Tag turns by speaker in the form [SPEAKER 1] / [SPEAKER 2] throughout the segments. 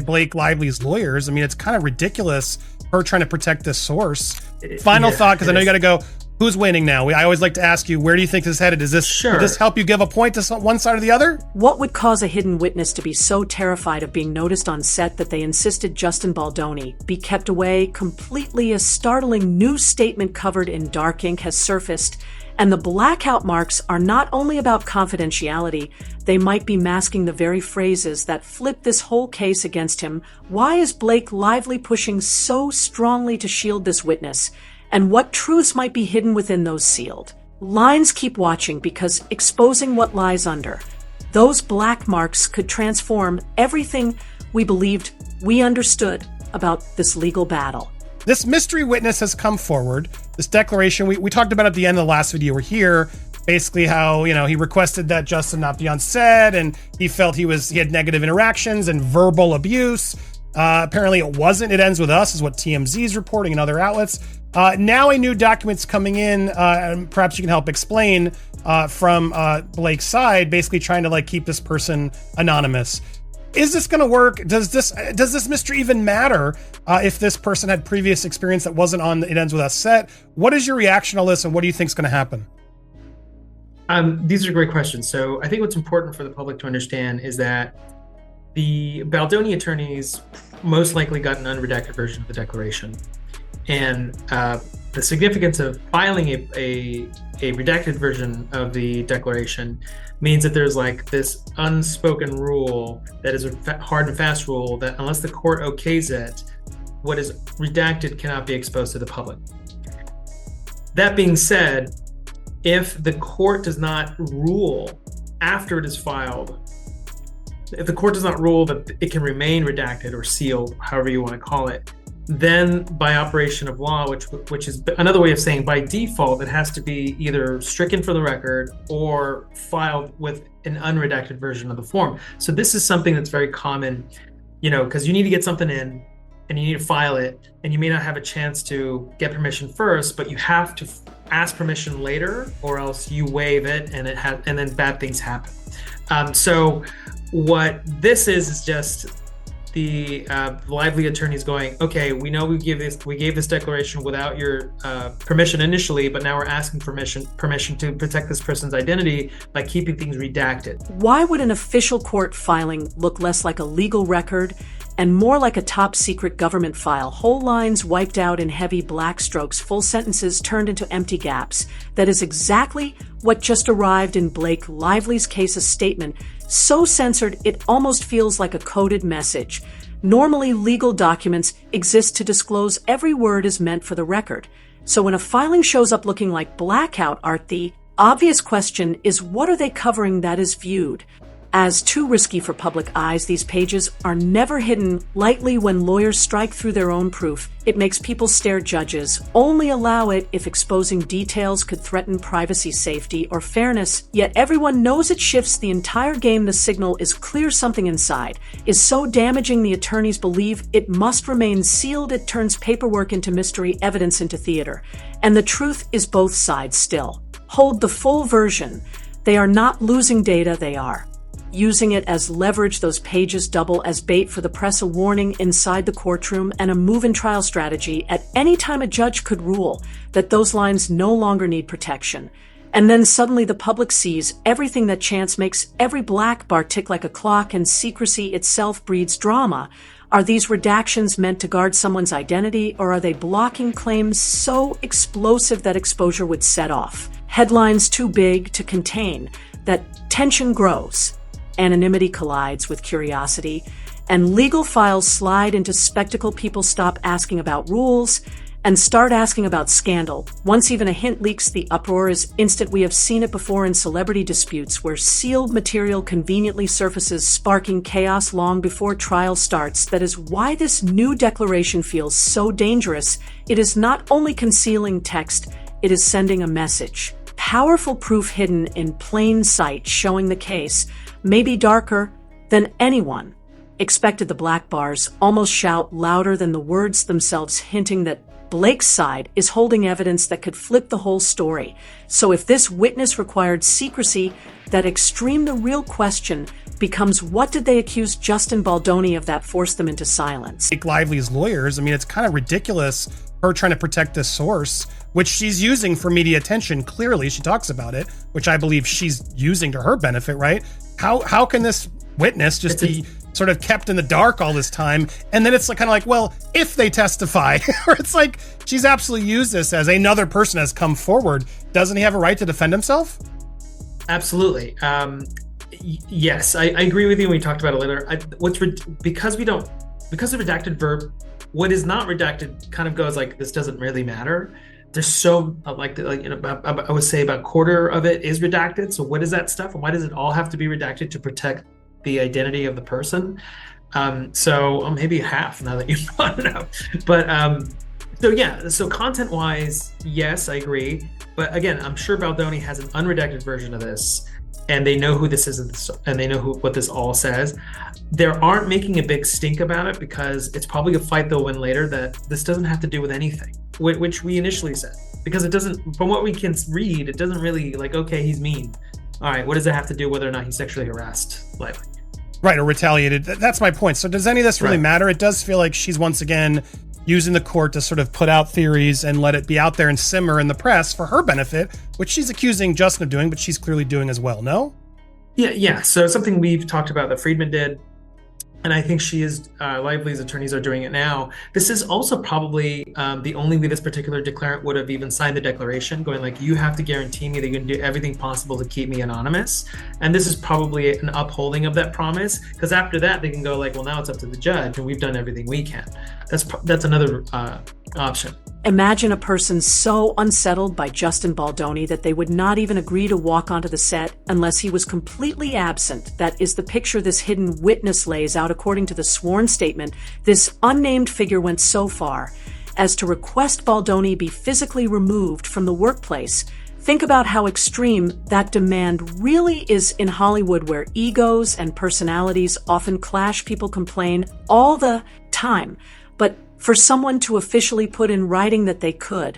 [SPEAKER 1] Blake Lively's lawyers. I mean, it's kind of ridiculous, her trying to protect this source. Final thought, because I know you got to go. Who's winning now? I always like to ask you, where do you think this is headed? Does this help you give a point to one side or the other?
[SPEAKER 2] What would cause a hidden witness to be so terrified of being noticed on set that they insisted Justin Baldoni be kept away completely? A startling new statement covered in dark ink has surfaced, and the blackout marks are not only about confidentiality, they might be masking the very phrases that flip this whole case against him. Why is Blake Lively pushing so strongly to shield this witness? And what truths might be hidden within those sealed lines? Keep watching, because exposing what lies under those black marks could transform everything we believed we understood about this legal battle.
[SPEAKER 1] This mystery witness has come forward. This declaration, we talked about at the end of the last video we're here, basically how, he requested that Justin not be on set, and he felt he had negative interactions and verbal abuse. Apparently it wasn't. It ends with us, is what TMZ is reporting and other outlets. Now a new document's coming in, and perhaps you can help explain from Blake's side, basically trying to keep this person anonymous. Is this going to work? Does this mystery even matter if this person had previous experience that wasn't on the It Ends With Us set? What is your reaction to this, and what do you think is going to happen?
[SPEAKER 3] These are great questions. So I think what's important for the public to understand is that the Baldoni attorneys most likely got an unredacted version of the declaration. And the significance of filing a redacted version of the declaration means that there's this unspoken rule that is a hard and fast rule that unless the court okays it, what is redacted cannot be exposed to the public. That being said, if the court does not rule after it is filed, if the court does not rule that it can remain redacted or sealed, however you want to call it, then by operation of law, which is another way of saying by default, it has to be either stricken from the record or filed with an unredacted version of the form. So this is something that's very common, because you need to get something in and you need to file it, and you may not have a chance to get permission first, but you have to ask permission later, or else you waive it and then bad things happen. So what this is just the Lively attorneys going, okay, we know we gave this declaration without your permission initially, but now we're asking permission to protect this person's identity by keeping things redacted.
[SPEAKER 2] Why would an official court filing look less like a legal record and more like a top secret government file? Whole lines wiped out in heavy black strokes, full sentences turned into empty gaps. That is exactly what just arrived in Blake Lively's case, a statement so censored it almost feels like a coded message. Normally, legal documents exist to disclose every word is meant for the record. So when a filing shows up looking like blackout art, the obvious question is, what are they covering that is viewed as too risky for public eyes? These pages are never hidden lightly. When lawyers strike through their own proof, it makes people stare. Judges only allow it if exposing details could threaten privacy, safety, or fairness. Yet everyone knows it shifts the entire game. The signal is clear. Something inside is so damaging the attorneys believe it must remain sealed. It turns paperwork into mystery, evidence into theater. And the truth is both sides still hold the full version. They are not losing data, they are using it as leverage. Those pages double as bait for the press, a warning inside the courtroom, and a move in trial strategy. At any time, a judge could rule that those lines no longer need protection. And then suddenly the public sees everything. That chance makes every black bar tick like a clock, and secrecy itself breeds drama. Are these redactions meant to guard someone's identity, or are they blocking claims so explosive that exposure would set off headlines too big to contain? That tension grows. Anonymity collides with curiosity, and legal files slide into spectacle. People stop asking about rules and start asking about scandal. Once even a hint leaks, the uproar is instant. We have seen it before in celebrity disputes, where sealed material conveniently surfaces, sparking chaos long before trial starts. That is why this new declaration feels so dangerous. It is not only concealing text, it is sending a message. Powerful proof hidden in plain sight, showing the case may be darker than anyone expected. The black bars almost shout louder than the words themselves, hinting that Blake's side is holding evidence that could flip the whole story. So if this witness required secrecy that extreme, the real question becomes, what did they accuse Justin Baldoni of that forced them into silence?
[SPEAKER 1] Blake Lively's lawyers, I mean, it's kind of ridiculous, her trying to protect this source, which she's using for media attention. Clearly, she talks about it, which I believe she's using to her benefit, right? How can this witness just be sort of kept in the dark all this time? And then it's like, kind of like, well, if they testify, or it's like, she's absolutely used this as another person has come forward. Doesn't he have a right to defend himself?
[SPEAKER 3] Absolutely. Yes, I agree with you. We talked about it later. Because the redacted verb, what is not redacted kind of goes like, this doesn't really matter. There's so I would say about a quarter of it is redacted. So what is that stuff, and why does it all have to be redacted to protect the identity of the person? So maybe half, now that you brought it up. But so content wise, yes, I agree. But again, I'm sure Baldoni has an unredacted version of this, and they know who this is, and they know what this all says. They aren't making a big stink about it because it's probably a fight they'll win later, that this doesn't have to do with anything, which we initially said. Because it doesn't, from what we can read, it doesn't really, like, okay, he's mean. All right, what does that have to do whether or not he sexually harassed Lively?
[SPEAKER 1] Right, or retaliated. That's my point. So does any of this really matter? It does feel like she's once again using the court to sort of put out theories and let it be out there and simmer in the press for her benefit, which she's accusing Justin of doing, but she's clearly doing as well, no?
[SPEAKER 3] Yeah. So something we've talked about that Friedman did, and I think Lively's attorneys are doing it now. This is also probably the only way this particular declarant would have even signed the declaration, going like, you have to guarantee me that you're going to do everything possible to keep me anonymous. And this is probably an upholding of that promise, because after that they can go like, well, now it's up to the judge and we've done everything we can. That's another option.
[SPEAKER 2] Imagine a person so unsettled by Justin Baldoni that they would not even agree to walk onto the set unless he was completely absent. That is the picture this hidden witness lays out. According to the sworn statement, this unnamed figure went so far as to request Baldoni be physically removed from the workplace. Think about how extreme that demand really is in Hollywood, where egos and personalities often clash. People complain all the time. But for someone to officially put in writing that they could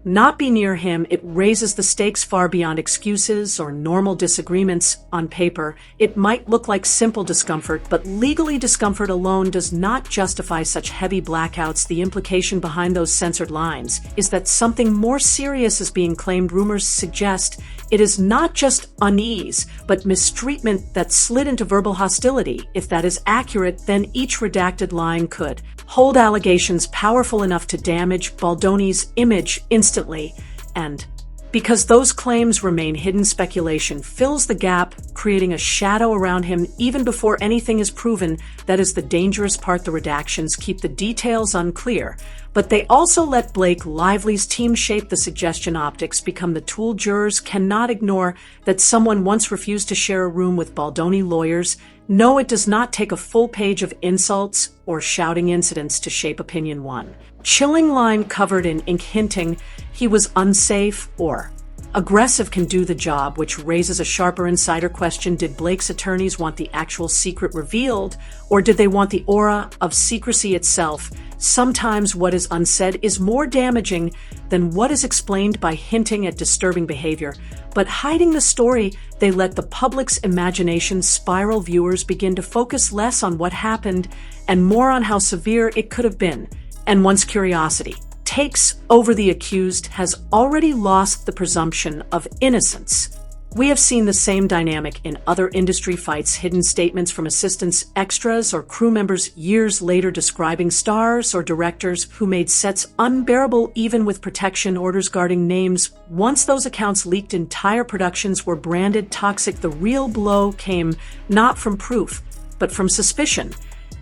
[SPEAKER 2] not be near him, it raises the stakes far beyond excuses or normal disagreements. On paper, it might look like simple discomfort, but legally, discomfort alone does not justify such heavy blackouts. The implication behind those censored lines is that something more serious is being claimed. Rumors suggest it is not just unease, but mistreatment that slid into verbal hostility. If that is accurate, then each redacted line could hold allegations powerful enough to damage Baldoni's image instantly, and because those claims remain hidden, speculation fills the gap, creating a shadow around him even before anything is proven. That is the dangerous part. The redactions keep the details unclear, but they also let Blake Lively's team shape the suggestion. Optics become the tool. Jurors cannot ignore that someone once refused to share a room with Baldoni. Lawyers no, it does not take a full page of insults or shouting incidents to shape opinion. One chilling line covered in ink hinting he was unsafe or aggressive can do the job, which raises a sharper insider question. Did Blake's attorneys want the actual secret revealed, or did they want the aura of secrecy itself? Sometimes what is unsaid is more damaging than what is explained by hinting at disturbing behavior. But hiding the story, they let the public's imagination spiral. Viewers begin to focus less on what happened and more on how severe it could have been. And once curiosity takes over, the accused has already lost the presumption of innocence. We have seen the same dynamic in other industry fights. Hidden statements from assistants, extras, or crew members years later describing stars or directors who made sets unbearable even with protection orders guarding names. Once those accounts leaked, entire productions were branded toxic. The real blow came not from proof, but from suspicion.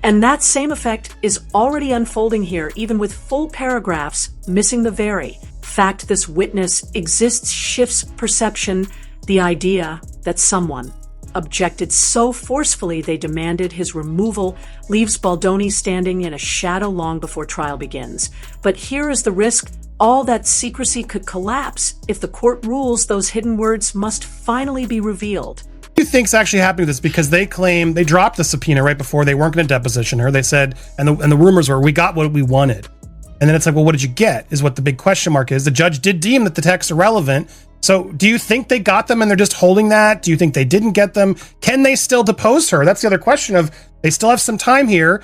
[SPEAKER 2] And that same effect is already unfolding here, even with full paragraphs missing the very fact this witness exists shifts perception. The idea that someone objected so forcefully they demanded his removal leaves Baldoni standing in a shadow long before trial begins. But here is the risk. All that secrecy could collapse if the court rules those hidden words must finally be revealed.
[SPEAKER 1] What do you think's actually happening with this? Because they claim they dropped the subpoena right before they weren't going to deposition her. They said, and the rumors were, we got what we wanted. And then it's like, well, what did you get is what the big question mark is. The judge did deem that the texts are relevant. So do you think they got them and they're just holding that? Do you think they didn't get them? Can they still depose her? That's the other question of, they still have some time here.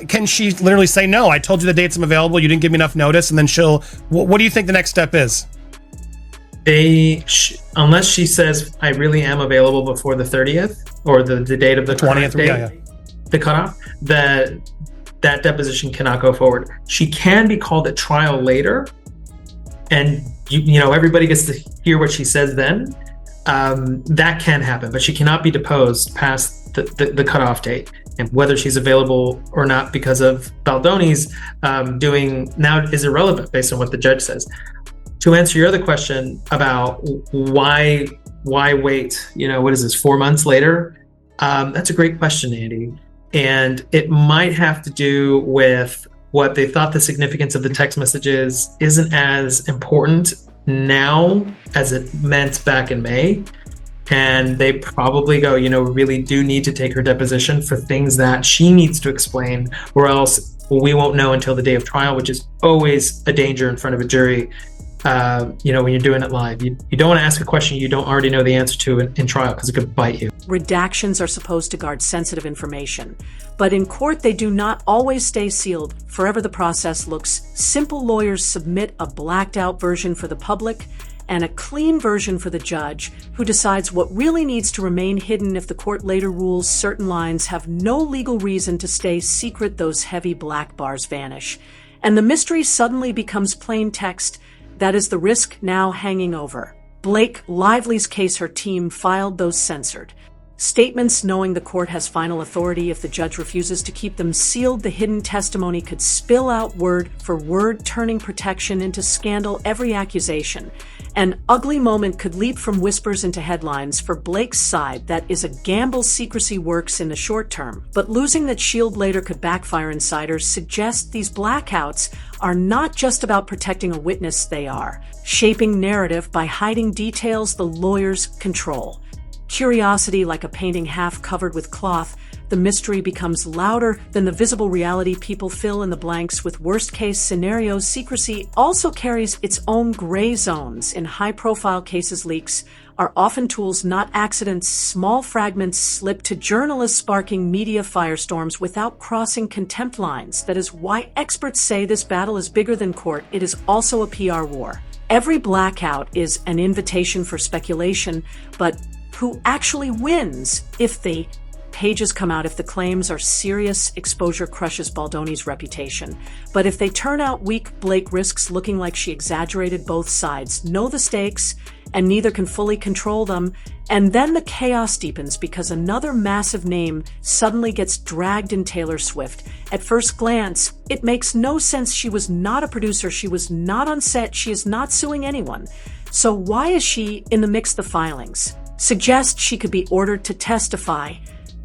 [SPEAKER 1] Can she literally say, no, I told you the dates I'm available, you didn't give me enough notice, and then what do you think the next step is?
[SPEAKER 3] Unless she says, I really am available before the 30th, or the date of the
[SPEAKER 1] 20th,
[SPEAKER 3] the cutoff, that deposition cannot go forward. She can be called at trial later, and everybody gets to hear what she says then. That can happen, but she cannot be deposed past the cutoff date. And whether she's available or not because of Baldoni's doing now is irrelevant based on what the judge says. To answer your other question about why wait, what is this, 4 months later? That's a great question, Andy. And it might have to do with what they thought the significance of the text messages isn't as important now as it meant back in May. And they probably go, we really do need to take her deposition for things that she needs to explain, or else we won't know until the day of trial, which is always a danger in front of a jury. When you're doing it live, you don't want to ask a question you don't already know the answer to in trial, because it could bite you.
[SPEAKER 2] Redactions are supposed to guard sensitive information, but in court they do not always stay sealed. Forever the process looks. Simple lawyers submit a blacked out version for the public and a clean version for the judge, who decides what really needs to remain hidden if the court later rules certain lines have no legal reason to stay secret. Those heavy black bars vanish, and the mystery suddenly becomes plain text. That is the risk now hanging over Blake Lively's case. Her team filed those censored statements, knowing the court has final authority. If the judge refuses to keep them sealed, the hidden testimony could spill out word for word, turning protection into scandal. Every accusation, an ugly moment, could leap from whispers into headlines. For Blake's side, that is a gamble. Secrecy works in the short term, but losing that shield later could backfire. Insiders suggest these blackouts are not just about protecting a witness, they are shaping narrative by hiding details the lawyers control. Curiosity, like a painting half covered with cloth, the mystery becomes louder than the visible reality. People fill in the blanks with worst-case scenarios. Secrecy also carries its own gray zones. In high-profile cases, leaks are often tools, not accidents. Small fragments slip to journalists, sparking media firestorms without crossing contempt lines. That is why experts say this battle is bigger than court. It is also a PR war. Every blackout is an invitation for speculation, but who actually wins if the pages come out? If the claims are serious, exposure crushes Baldoni's reputation. But if they turn out weak, Blake risks looking like she exaggerated. Both sides know the stakes, and neither can fully control them. And then the chaos deepens because another massive name suddenly gets dragged in: Taylor Swift. At first glance, it makes no sense. She was not a producer. She was not on set. She is not suing anyone. So why is she in the mix? The filings suggest she could be ordered to testify.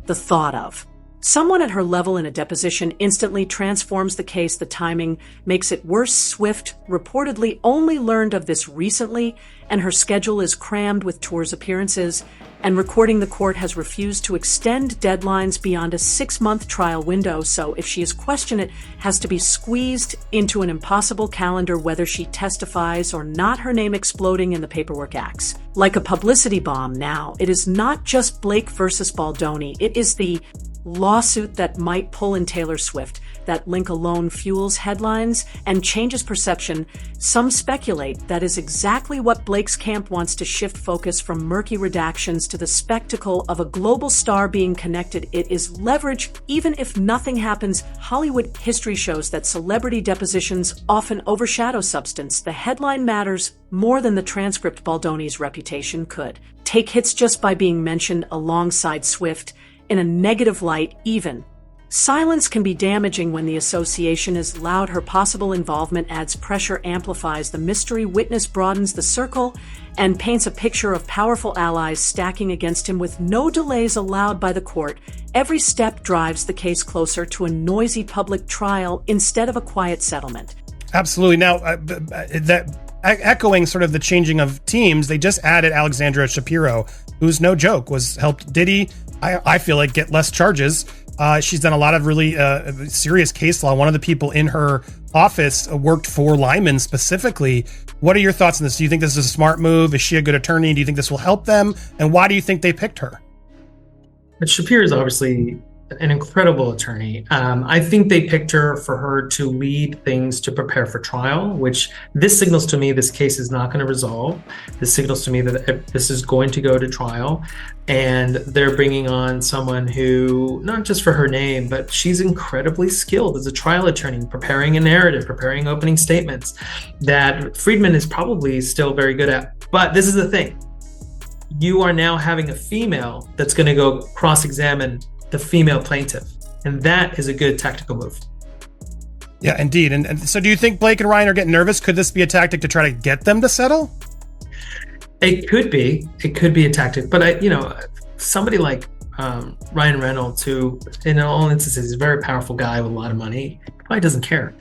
[SPEAKER 2] The thought of someone at her level in a deposition instantly transforms the case. The timing makes it worse. Swift reportedly only learned of this recently, and her schedule is crammed with tours, appearances, and recording. The court has refused to extend deadlines beyond a 6-month trial window, so if she is questioned, it has to be squeezed into an impossible calendar. Whether she testifies or not, her name exploding in the paperwork acts like a publicity bomb. Now, it is not just Blake versus Baldoni. It is the lawsuit that might pull in Taylor Swift. That link alone fuels headlines and changes perception. Some speculate that is exactly what Blake's camp wants, to shift focus from murky redactions to the spectacle of a global star being connected. It is leverage, even if nothing happens. Hollywood history shows that celebrity depositions often overshadow substance. The headline matters more than the transcript. Baldoni's reputation could take hits just by being mentioned alongside Swift in a negative light. Even silence can be damaging when the association is loud. Her possible involvement adds pressure, amplifies the mystery. Witness broadens the circle and paints a picture of powerful allies stacking against him with no delays allowed by the court. Every step drives the case closer to a noisy public trial instead of a quiet settlement.
[SPEAKER 1] Absolutely. Now, echoing sort of the changing of teams, they just added Alexandra Shapiro, who's no joke, was helped Diddy, I feel like, get less charges She's done a lot of really serious case law. One of the people in her office worked for Lyman specifically. What are your thoughts on this? Do you think this is a smart move? Is she a good attorney? Do you think this will help them? And why do you think they picked her?
[SPEAKER 3] But Shapiro is obviously an incredible attorney. I think they picked her for her to lead things to prepare for trial, which this signals to me this case is not going to resolve. This signals to me that this is going to go to trial. And they're bringing on someone who, not just for her name, but she's incredibly skilled as a trial attorney, preparing a narrative, preparing opening statements that Friedman is probably still very good at. But this is the thing. You are now having a female that's going to go cross-examine the female plaintiff. And that is a good tactical move.
[SPEAKER 1] Yeah, indeed. And so do you think Blake and Ryan are getting nervous? Could this be a tactic to try to get them to settle?
[SPEAKER 3] It could be. It could be a tactic. But, somebody like Ryan Reynolds, who in all instances is a very powerful guy with a lot of money, probably doesn't care.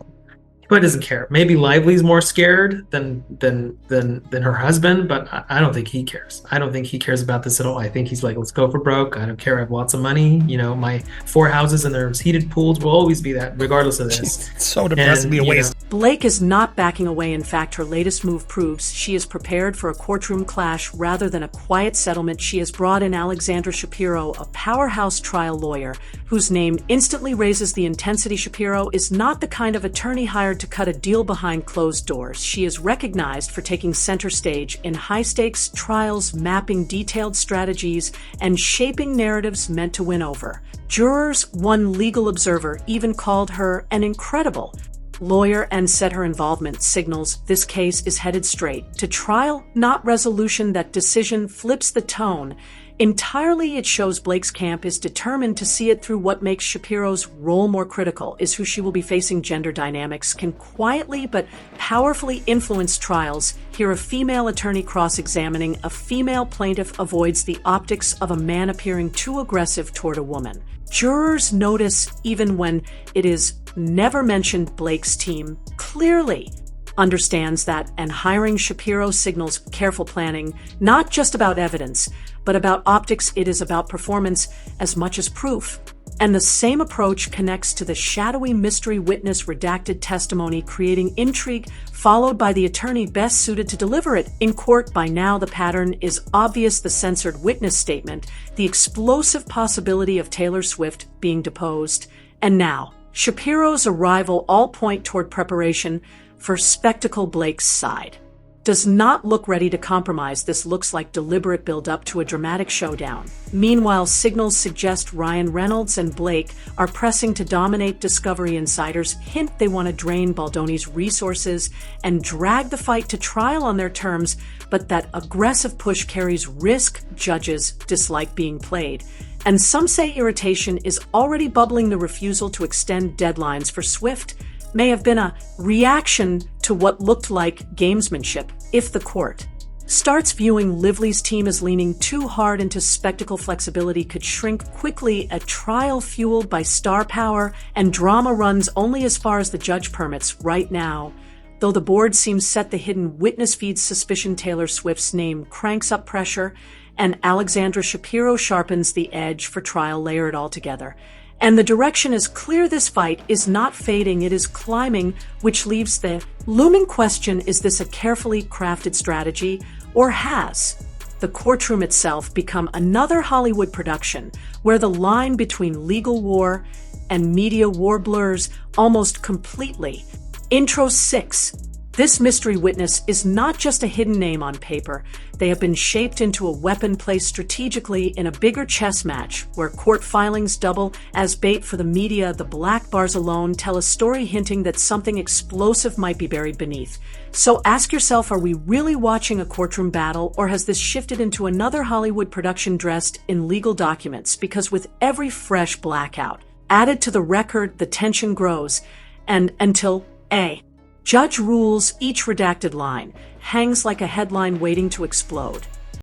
[SPEAKER 3] But doesn't care. Maybe Lively's more scared than her husband, but I don't think he cares. I don't think he cares about this at all. I think he's like, let's go for broke. I don't care. I have lots of money. My 4 houses and there's heated pools will always be that, regardless of this.
[SPEAKER 1] It's so depressing to be a waste.
[SPEAKER 2] Blake is not backing away. In fact, her latest move proves she is prepared for a courtroom clash rather than a quiet settlement. She has brought in Alexandra Shapiro, a powerhouse trial lawyer whose name instantly raises the intensity. Shapiro is not the kind of attorney hired to cut a deal behind closed doors. She is recognized for taking center stage in high-stakes trials, mapping detailed strategies, and shaping narratives meant to win over. Jurors, one legal observer, even called her an incredible lawyer and said her involvement signals this case is headed straight to trial, not resolution. That decision flips the tone entirely. It shows Blake's camp is determined to see it through. What makes Shapiro's role more critical is who she will be facing. Gender dynamics can quietly but powerfully influence trials. Here, a female attorney cross-examining a female plaintiff avoids the optics of a man appearing too aggressive toward a woman. Jurors notice even when it is never mentioned. Blake's team clearly understands that, and hiring Shapiro signals careful planning, not just about evidence, but about optics. It is about performance as much as proof. And the same approach connects to the shadowy mystery witness redacted testimony, creating intrigue, followed by the attorney best suited to deliver it in court. By now, the pattern is obvious: the censored witness statement, the explosive possibility of Taylor Swift being deposed, and now Shapiro's arrival all point toward preparation for spectacle. Blake's side does not look ready to compromise. This looks like deliberate build-up to a dramatic showdown. Meanwhile, signals suggest Ryan Reynolds and Blake are pressing to dominate. Discovery insiders hint they want to drain Baldoni's resources and drag the fight to trial on their terms, but that aggressive push carries risk. Judges dislike being played, and some say irritation is already bubbling. The refusal to extend deadlines for Swift may have been a reaction to what looked like gamesmanship. If the court starts viewing Lively's team as leaning too hard into spectacle, flexibility could shrink quickly. A trial fueled by star power and drama runs only as far as the judge permits. Right now, though, the board seems set. The hidden witness feeds suspicion. Taylor Swift's name cranks up pressure, and Alexandra Shapiro sharpens the edge for trial. Layer it all together, and the direction is clear. This fight is not fading, it is climbing, which leaves the looming question: is this a carefully crafted strategy, or has the courtroom itself become another Hollywood production where the line between legal war and media war blurs almost completely? Intro 6. This mystery witness is not just a hidden name on paper. They have been shaped into a weapon placed strategically in a bigger chess match where court filings double as bait for the media. The black bars alone tell a story hinting that something explosive might be buried beneath. So ask yourself, are we really watching a courtroom battle, or has this shifted into another Hollywood production dressed in legal documents? Because with every fresh blackout added to the record, the tension grows, and until a judge rules, each redacted line hangs like a headline waiting to explode.